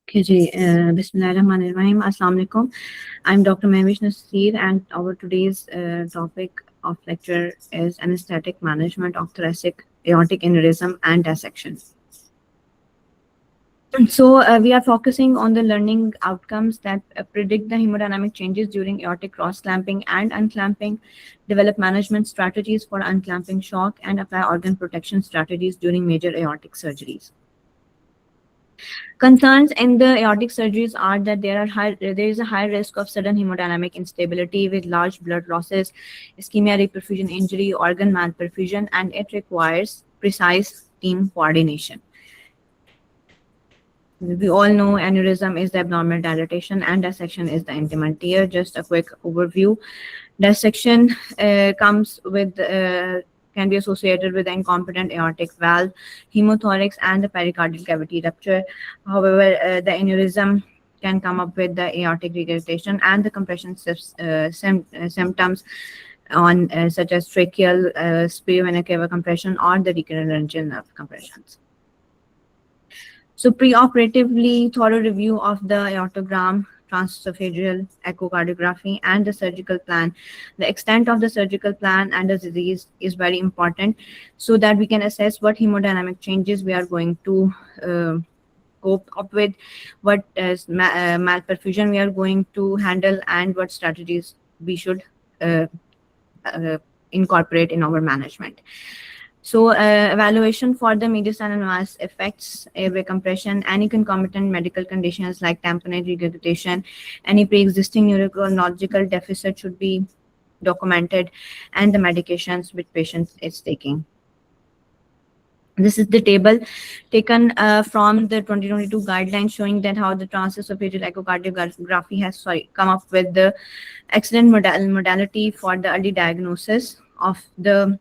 Okay, ji, Bismillahirrahmanirrahim. Assalamu alaikum. I'm Dr. Mehwish Nasir, and our today's topic of lecture is anesthetic management of thoracic aortic aneurysm and dissection. So we are focusing on the learning outcomes that predict the hemodynamic changes during aortic cross clamping and unclamping, develop management strategies for unclamping shock, and apply organ protection strategies during major aortic surgeries. Concerns in the aortic surgeries are that there is a high risk of sudden hemodynamic instability with large blood losses, ischemia, reperfusion injury, organ malperfusion, and it requires precise team coordination. We all know aneurysm is the abnormal dilatation and dissection is the intimate tear. Just a quick overview. Dissection comes with can be associated with incompetent aortic valve, hemothorax, and the pericardial cavity rupture. However, the aneurysm can come up with the aortic regurgitation and the compression symptoms on such as tracheal, superior cava compression, or the recurrent laryngeal nerve compressions. So preoperatively, thorough review of the aortogram, transesophageal echocardiography, and the surgical plan. The extent of the surgical plan and the disease is very important so that we can assess what hemodynamic changes we are going to cope up with, what malperfusion we are going to handle, and what strategies we should uh, incorporate in our management. So, evaluation for the mediastinal mass effects, airway compression, any concomitant medical conditions like tamponade regurgitation, any pre-existing neurological deficit should be documented, and the medications which patient is taking. This is the table taken from the 2022 guidelines showing that how the transesophageal echocardiography has come up with the excellent modality for the early diagnosis of the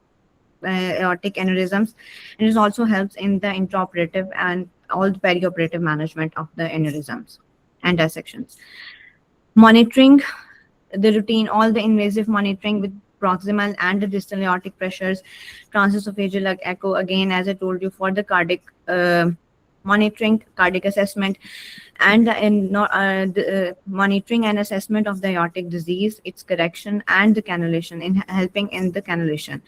aortic aneurysms, and it also helps in the intraoperative and all the perioperative management of the aneurysms and dissections. Monitoring the routine, all the invasive monitoring with proximal and the distal aortic pressures, transesophageal echo, again, as I told you, for the cardiac monitoring, cardiac assessment, and the monitoring and assessment of the aortic disease, its correction, and the cannulation, in helping in the cannulation.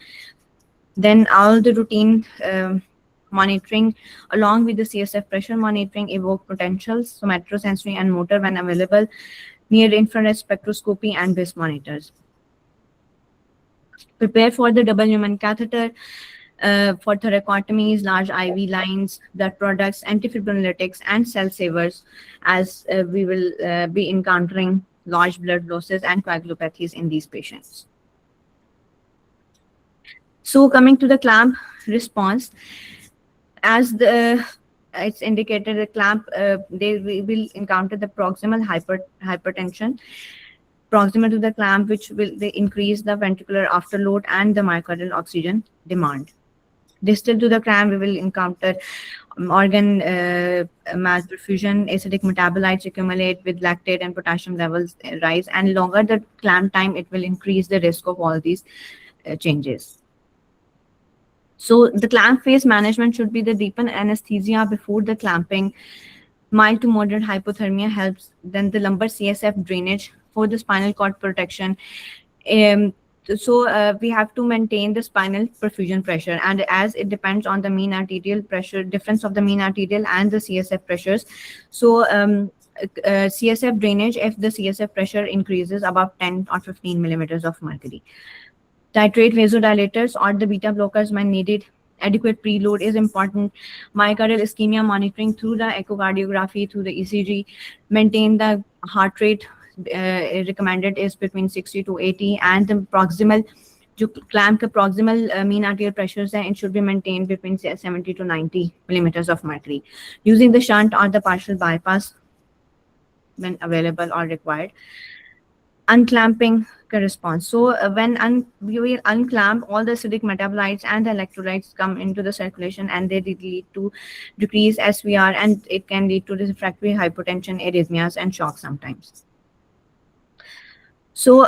Then all the routine monitoring along with the CSF pressure monitoring, evoke potentials, somatosensory and motor when available, near infrared spectroscopy and BIS monitors. Prepare for the double Newman catheter for thoracotomies, large IV lines, blood products, antifibrinolytics, and cell savers, as we will be encountering large blood losses and coagulopathies in these patients. So coming to the clamp response, as it's indicated, the clamp, they will encounter the proximal hypertension proximal to the clamp, which will they increase the ventricular afterload and the myocardial oxygen demand. Distal to the clamp, we will encounter organ malperfusion, acidic metabolites accumulate with lactate and potassium levels rise, and longer the clamp time, it will increase the risk of all these changes. So the clamp phase management should be the deepen anesthesia before the clamping. Mild to moderate hypothermia helps. Then the lumbar CSF drainage for the spinal cord protection. So we have to maintain the spinal perfusion pressure, and as it depends on the mean arterial pressure, difference of the mean arterial and the CSF pressures. So CSF drainage, if the CSF pressure increases above 10 or 15 millimeters of mercury. Titrate vasodilators or the beta blockers when needed. Adequate preload is important. Myocardial ischemia monitoring through the echocardiography, through the ECG. Maintain the heart rate recommended is between 60 to 80, and the proximal, जो clamp के proximal mean arterial pressures है, it should be maintained between 70 to 90 millimeters of mercury. Using the shunt or the partial bypass when available or required. Unclamping response. So when we will unclamp, all the acidic metabolites and the electrolytes come into the circulation, and they lead to decrease SVR, and it can lead to refractory hypotension, arrhythmias, and shock sometimes. So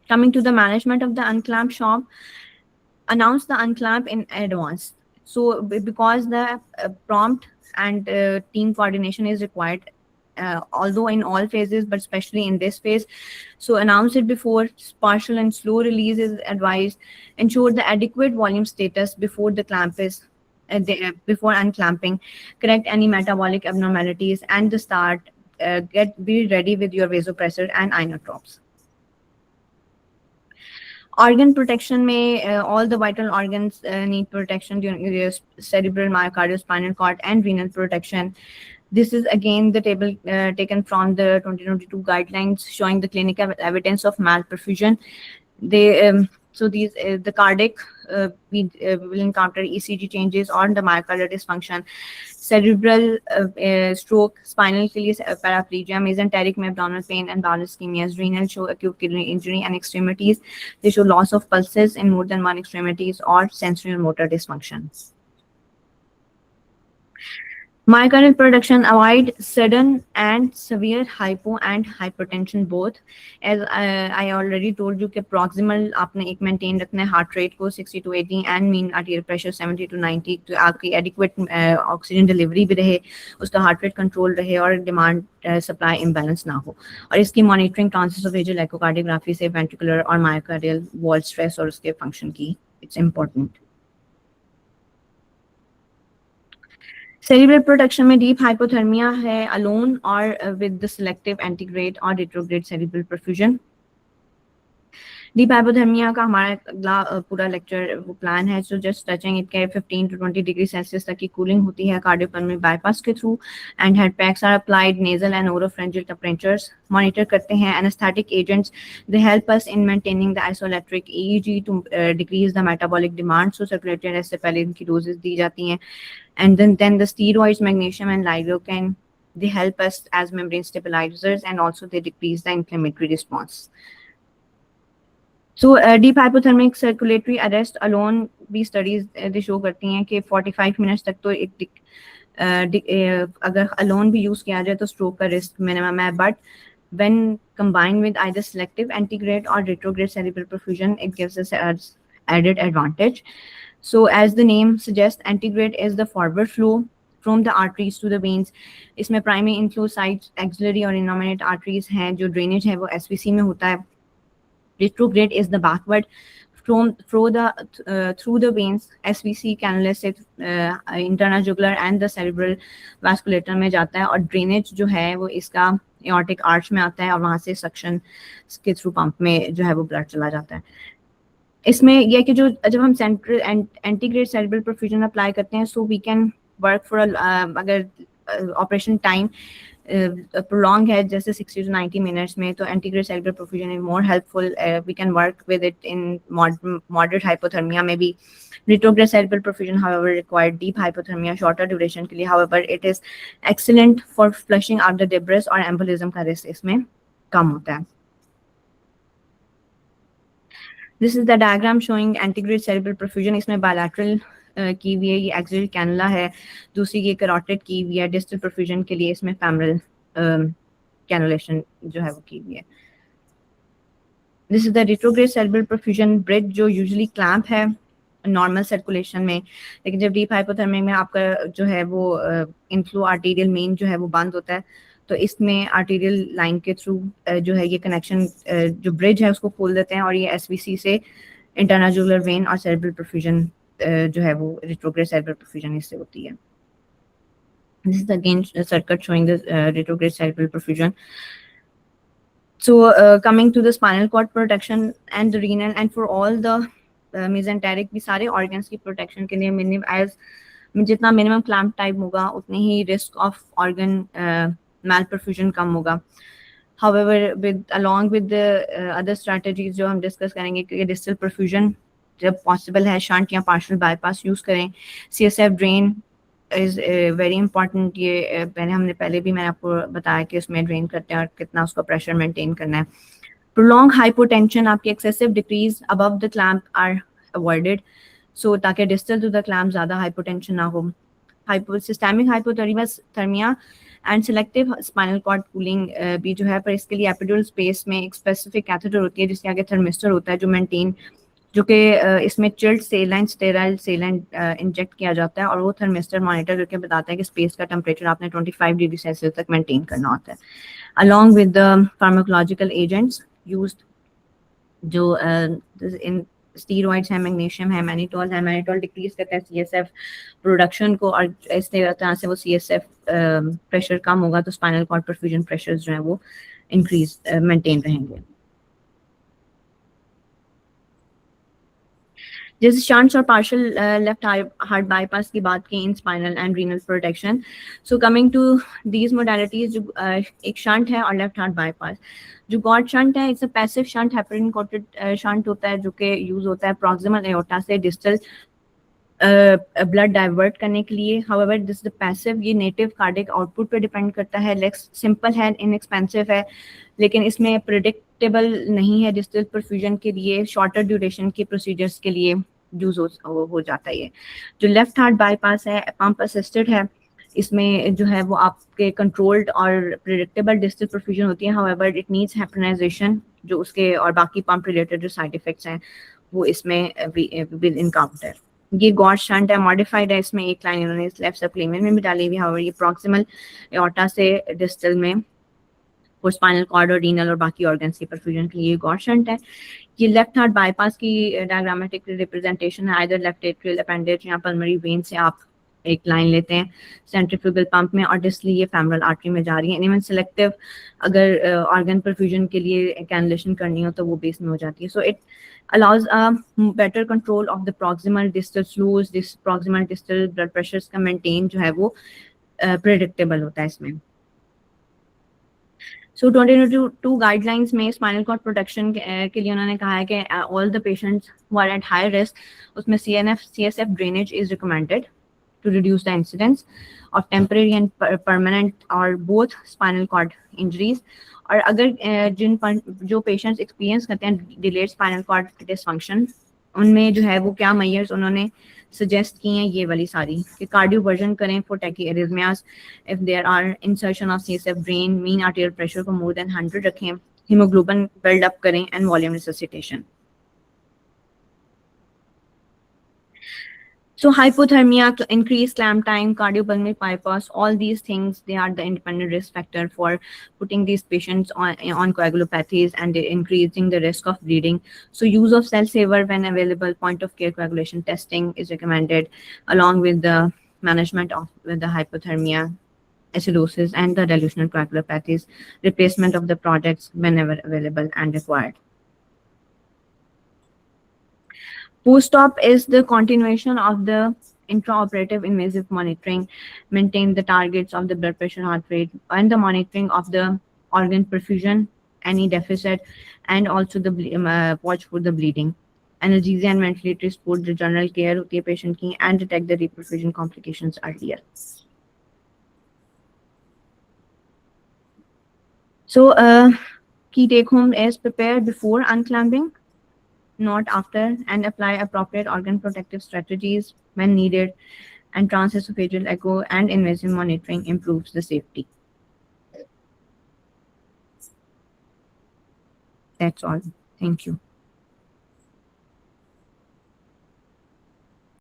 coming to the management of the unclamp shock, announce the unclamp in advance. So because the prompt and team coordination is required, although in all phases, but especially in this phase. So announce it before. Partial and slow release is advised. Ensure the adequate volume status before the clamp is before unclamping. Correct any metabolic abnormalities and the start. Be ready with your vasopressor and inotropes. Organ protection may all the vital organs need protection during cerebral, myocardial, spinal cord, and renal protection. This is again the table taken from the 2022 guidelines showing the clinical evidence of malperfusion. They so these the cardiac we will encounter ECG changes or the myocardial dysfunction, cerebral stroke, spinal के लिए paraplegia, mesenteric में abdominal pain and bowel ischemias, renal show acute kidney injury and extremities. They show loss of pulses in more than one extremities or sensory or motor dysfunction. Myocardial production, avoid sudden and severe hypo and hypertension both. As I already told you कि proximal आपने एक maintain रखना है heart rate को 60 to 80 and mean arterial pressure 70 to 90 तो आपकी adequate oxygen delivery भी रहे, उसका heart rate control रहे और demand supply imbalance ना हो. और इसकी monitoring transesophageal echocardiography से ventricular और myocardial wall stress और उसके function की it's important. Cerebral protection में deep hypothermia है alone or with the selective antegrade or retrograde cerebral perfusion. Deep hypothermia का हमारा अगला पूरा लेक्चर वो प्लान है. So just touching it के 15 to 20 degree Celsius तक की कूलिंग होती है कार्डियोपल्मोनरी बाईपास के through and head packs are applied. Nasal and oropharyngeal temperatures monitor करते हैं. Anesthetic agents they help us in maintaining the isoelectric EEG to decrease the metabolic demand. So circulatory arrest से पहले इनकी doses दी जाती हैं. And then the steroids, magnesium and lidocaine, they help us as membrane stabilizers and also they decrease the inflammatory response. So deep hypothermic circulatory arrest alone भी studies they show करती हैं कि 45 minutes तक तो अगर alone भी use किया जाए तो stroke का risk minimum है. But when combined with either selective antegrade or retrograde cerebral perfusion, it gives us added advantage. So as the name suggests, antegrade is the forward flow from the arteries to the veins. इसमें primary inflow sites, axillary और innominate arteries हैं. जो drainage है वो SVC में होता है. Retrograde is the backward through the veins, SVC, cannula से internal jugular and the cerebral vasculature में जाता है. और drainage जो है वो इसका aortic arch में आता है और वहाँ से suction के through pump में जो है वो blood चला जाता है. इसमें यह कि जो जब हम central antegrade cerebral perfusion apply करते हैं so we can work for अगर ऑपरेशन टाइम प्रोलॉन्ग है जैसे 60 to 90 मिनट्स में तो antegrade cerebral perfusion is more helpful. We can work with it in moderate hypothermia में भी. Retrograde cerebral perfusion however required deep hypothermia shorter duration के लिए. However it is excellent for flushing out the debris और embolism का risk इसमें कम होता है. This is the diagram showing antegrade cerebral perfusion. इसमें bilateral की हुई है, ये axial cannula है, दूसरी ये carotid की हुई है. distal perfusion के लिए इसमें femoral cannulation जो है वो की हुई है. This is the retrograde cerebral perfusion bridge जो usually clamp है normal circulation में, लेकिन जब deep hypothermia में आपका जो है वो inflow arterial main जो है वो बंद होता है तो इसमें आर्टीरियल लाइन के थ्रू जो है ये कनेक्शन जो ब्रिज है उसको खोल देते हैं और ये एसवीसी से इंटरनल जुगुलर वेन और सेरेब्रल परफ्यूजन जो है वो रिट्रोग्रेड सेरेब्रल परफ्यूजन इससे होती है. This is again circuit showing the retrograde cerebral perfusion. So coming to the spinal cord protection and the renal and for all the mesenteric भी सारे organs की protection के लिए minimum as जितना minimum clamp type होगा उतनी ही risk of organ malperfusion कम होगा. However, along with the other strategies जो हम discuss करेंगे कि distal perfusion जब possible है shunt या partial bypass use करें. CSF drain is very important. ये पहले भी मैंने आपको बताया कि उसमें ड्रेन करते हैं और कितना उसका प्रेशर मेंटेन करना है. Prolonged hypotension, आपकी excessive decrease above the clamp are avoided. So ताकि distal to the clamp ज़्यादा hypotension ना हो. Systemic hypothermia and selective spinal cord cooling भी जो है पर इसके लिए epidural space में एक specific catheter होती है जिसके आगे thermistor होता है जो maintain जो कि इसमें चिल्ड सेलाइन स्टेराइल सेलाइन इंजेक्ट किया जाता है और वो थर्मिस्टर मॉनिटर करके बताता है कि स्पेस का टेम्परेचर आपने 25 डिग्री सेल्सियस तक मेंटेन करना होता है, along with the pharmacological agents used जो इन स्टीरॉइड्स है, मैग्नीशियम है, मैनिटोल डिक्रीज करता है सीएसएफ प्रोडक्शन को, और इस तरह से वो सीएसएफ प्रेशर कम होगा तो स्पाइनल कॉर्ड परफ्यूजन प्रेशर्स जो है वो इंक्रीज मेंटेन रहेंगे। जैसे शंट्स और पार्शियल लेफ्ट हार्ट बाईपास की बात की in spinal and renal protection. So coming to these modalities, जो एक शंट है और लेफ्ट हार्ट बाईपास। जो गॉड शंट है, it's a passive shunt, heparin coated shunt होता है जो कि यूज होता है प्रॉक्सिमल एओर्टा से डिस्टल ब्लड डाइवर्ट करने के लिए। हाउएवर दिस द पैसिव, ये नेटिव कार्डिक आउटपुट पे डिपेंड करता है, लेस सिंपल है, इनएक्सपेंसिव है, लेकिन इसमें प्रिडिक्टेबल नहीं है डिस्टल परफ्यूजन के लिए, शॉर्टर ड्यूरेशन के प्रोसीजर्स के लिए यूज हो जाता है। ये जो लेफ्ट हार्ट बाईपास है पंप असिस्टेड है, इसमें जो है वो आपके कंट्रोल्ड और प्रिडिक्टेबल डिस्टल परफ्यूजन होती है। हाउएवर इट नीड्स हेपराइजेशन, जो उसके और बाकी पंप रिलेटेड जो साइड इफेक्ट्स हैं वो इसमें विल इनकाउंटर। ये गॉड शंट है, मॉडिफाइड है, इसमें एक लाइन इन्होंने लेफ्ट सबक्लेवियन में भी डाली हुई है। ये प्रॉक्सिमल एओर्टा से डिस्टल में और स्पाइनल कॉर्ड और रीनल और बाकी ऑर्गन्स की परफ्यूजन के लिए गॉड शंट है। ये लेफ्ट हार्ट बाईपास की डायग्रामेटिक रिप्रेजेंटेशन है, आइदर लेफ्ट एट्रियल अपेंडेज या पल्मोनरी वेन से आप एक लाइन लेते हैं सेंट्रीफ्यूगल पंप में और डिस्टली ये फेमरल आर्टरी में जा रही है। इवन सिलेक्टिव अगर ऑर्गन परफ्यूजन के लिए कैनुलेशन करनी हो तो वो बेस में हो जाती है। So it allows a better control of the proximal distal flows, this proximal distal blood pressures का maintain जो है वो predictable होता है इसमें। सो 2022 गाइडलाइंस में स्पाइनल कॉर्ड प्रोटेक्शन के लिए उन्होंने कहा है कि all the patients who are at high risk उसमें CSF drainage is recommended to reduce the incidence of temporary and permanent or both spinal cord injuries। और अगर जो पेशेंट्स एक्सपीरियंस करते हैं डिलेड स्पाइनल कॉर्ड डिसफंक्शन, उनमें जो है वो क्या मेजर्स उन्होंने सजेस्ट की हैं ये वाली सारी, कि कार्डियो वर्जन करें for tachyarrhythmias, if there are insertion of CSF drain, mean arterial pressure को मोर देन 100 रखें, हीमोग्लोबिन बिल्ड अप करें and volume resuscitation. So hypothermia, increased clamp time, cardiopulmonary bypass, all these things, they are the independent risk factor for putting these patients on coagulopathies and increasing the risk of bleeding. So use of cell saver when available, point of care coagulation testing is recommended, along with the management of with the hypothermia, acidosis, and the dilutional coagulopathies, replacement of the products whenever available and required. Post-op is the continuation of the intraoperative invasive monitoring, maintain the targets of the blood pressure, heart rate, and the monitoring of the organ perfusion, any deficit, and also the watch for the bleeding. Analgesia and ventilatory support the general care of the patient की and detect the reperfusion complications earlier. So, key take home is prepare before unclamping, not after, and apply appropriate organ protective strategies when needed, and transesophageal echo and invasive monitoring improves the safety. That's all. Thank you.